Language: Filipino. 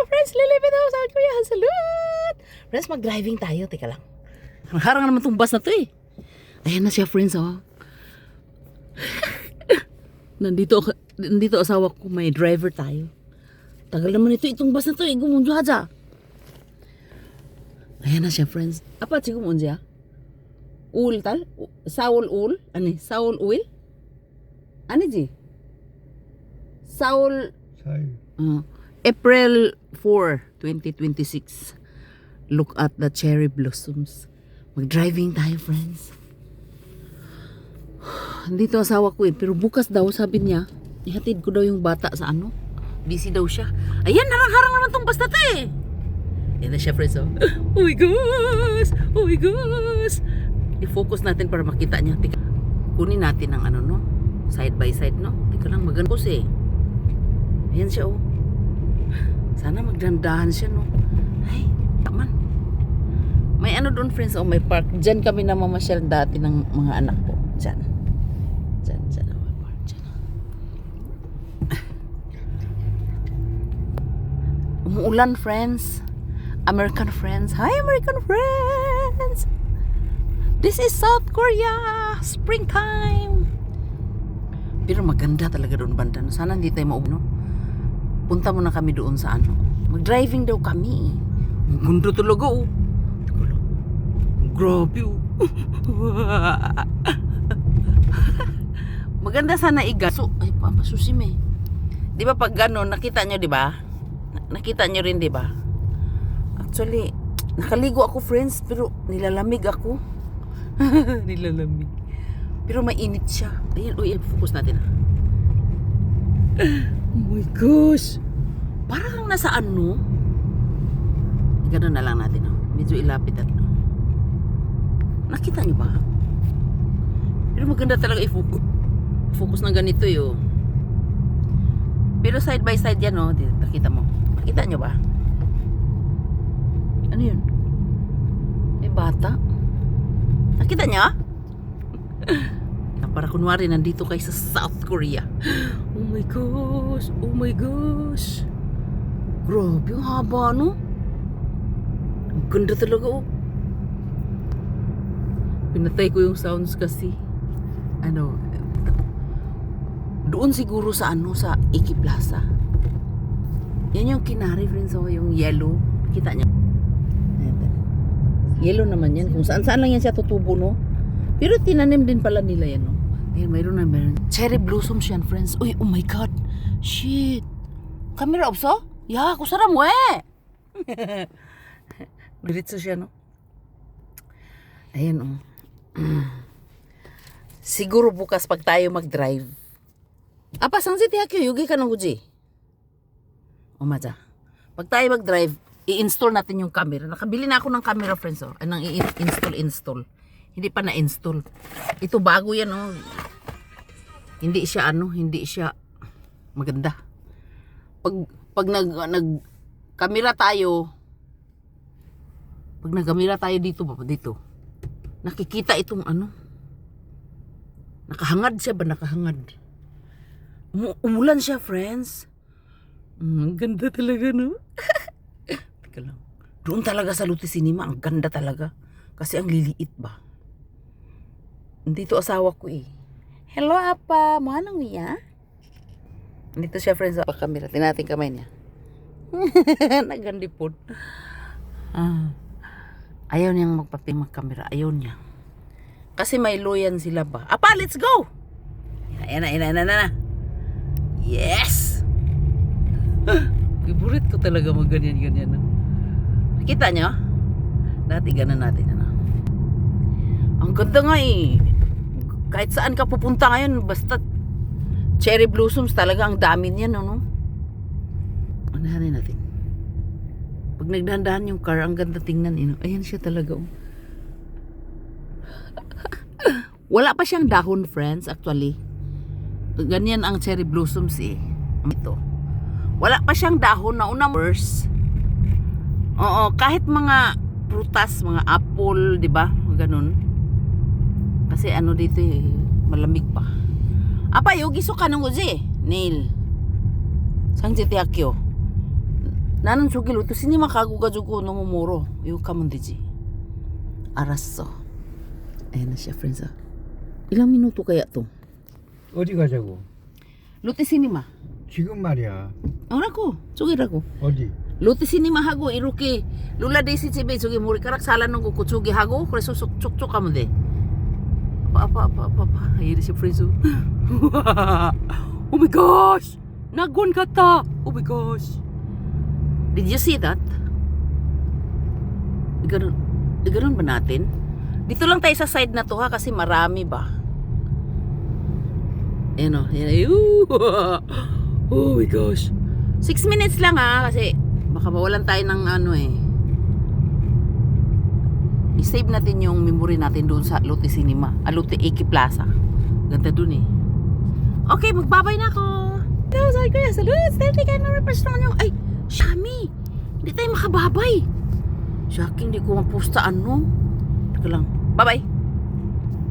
friends, lilipit ako sa Kuya. Salud! Friends, mag-driving tayo. Teka lang. Harang naman tong bus na to eh. Ayan na siya, friends, oh. Nandito asawa ko, may driver tayo. Tagal naman itong bus na to eh. Gumunjo haja. Ayan na siya, friends. Apa 지금 언제야? 5월달? 4월 5월? 아니 4월 5일? 아니지? 4월 April 4, 2026. Look at the cherry blossoms. Mag-driving tayo, friends. Dito asawa ko eh. Pero bukas daw, sabi niya, ihatid ko daw yung bata sa ano. Busy daw siya. Ayan, harang-harang naman tong basta to eh. Yan na siya, friends. Oh, oh my gosh! Oh my gosh! I-focus natin para makita niya. Tika, kunin natin ang ano, no? Side by side, no? Tika lang, maganda eh. Ayan siya, oh. Sana magdandahan siya, no? Ay, taman. May ano doon, friends, oh, may park. Diyan kami na mamasyal dati ng mga anak ko. Diyan. Diyan ang may park. Diyan. Umuulan, friends. American friends. Hi, American friends! This is South Korea! Springtime! Pero maganda talaga doon banda. Sana hindi tayo no? Punta muna kami doon sa ano. Mag-driving daw kami. Ang ganda talaga, oh. Grabe, oh. Maganda sana igaso. Ay, papasusim eh. Di ba pag gano'n, nakita nyo, di ba? Nakita nyo rin, di ba? Actually, nakaligo ako, friends, pero nilalamig ako. Nilalamig. Pero mainit siya. Ayan, uy, focus natin. Oh my gosh. Parang kang nasaan, no? Ganun na lang natin, no? Medyo ilapit at, no? Nakita niyo ba? Pero maganda talaga i-focus. Focus ng ganito, yo. Pero side by side yan, no? Nakita mo. Nakita niyo ba? Ano yun? May bata. Nakita niya? Para kunwari nandito kayo sa South Korea. Oh my gosh. Oh my gosh. Grabe, ang haba, no? Ang ganda talaga, oh. Pinatay ko yung sounds kasi ano, doon siguro sa ano, sa Iki Plaza. Yan yung Kinari, friends, oh, yung yellow. Kita niyo? Yellow naman yan. Kung saan lang yan siya tutubo, no? Pero tinanim din pala nila yan, no? Ayun, mayroon. Cherry blossoms yan, friends. Uy, oh my God. Shit. Camera 없어? 야, 그 사람 왜? Diretso siya, no? Ayun, oh. Siguro bukas pag tayo mag-drive. Apa, 상지 대학교 여기 가는 거지? 맞아. Pag tayo mag-drive, i-install natin yung camera. Nakabili na ako ng camera, friends, oh. Nang i-install. Hindi pa na-install. Ito bago yan, oh. Hindi siya maganda. Pag nag-camera tayo, pag nag-camera tayo dito, nakikita itong ano. Nakahangad siya ba? Nakahangad. Umulan siya, friends. Ang ganda talaga, no? Teka lang. Doon talaga sa Lute Cinema, ang ganda talaga. Kasi ang liliit ba? Dito asawa ko eh. Hello, apa? Manong niya? Dito siya, friends. Pakamera. Tinating kamay niya. Nagandipon. Ayaw niyang magpapimag kamera. Ayaw niya. Kasi may loyan sila ba? Apa, let's go! Ayan na. Yes! Favorite ko talaga ganyan. No? Nakita niyo? Dati ganun natin. Ano? Ang ganda nga eh. Kahit saan ka pupunta ngayon, basta cherry blossoms talaga ang dami niyan, no? Anahanin natin. Pag nagdahan-dahan yung car, ang ganda tingnan, ayan siya talaga, oh. Wala pa siyang dahon, friends, actually. Ganyan ang cherry blossoms, eh. Ito. Wala pa siyang dahon na unang verse. Oo, kahit mga prutas, mga apple, di ba? Ganun. Kasi ano dito eh, malamig pa. Apa, yogi so kanong uji? Nail. Sangji 대학교. 나는 저기 로또 시네마 가고 가지고 너무 멀어. 이거 가면 되지. 알았어. Ayan na siya, friends. Ilang minuto kaya to? 어디 가자고? 롯데 시네마. 지금 말이야. 오라고. 저기라고. 어디? 롯데 시네마 하고 이렇게 룰라 데이시 집에 저기 머리카락 잘라놓은 거 저기 하고 그래서 촉촉 가면 돼. 아빠. Ayan na siya, friends. Oh my gosh! Nagwan kata! Oh my gosh! Did you see that? Ganun ba natin? Dito lang tayo sa side na to ha kasi marami ba? Ayan o. Oh my gosh. 6 minutes lang ha kasi baka mawalan tayo ng ano eh. I-save natin yung memory natin doon sa Lotte Cinema. Lotte Iki Plaza. Ganda dun eh. Okay, magbabay na ako. Hello, sorry kuya. Salud. Steady ka na refresh naman yung... Ay, Shami. Hindi tayo makababay. Shocking, hindi ko mapusta ano. Teka lang. Bye-bye.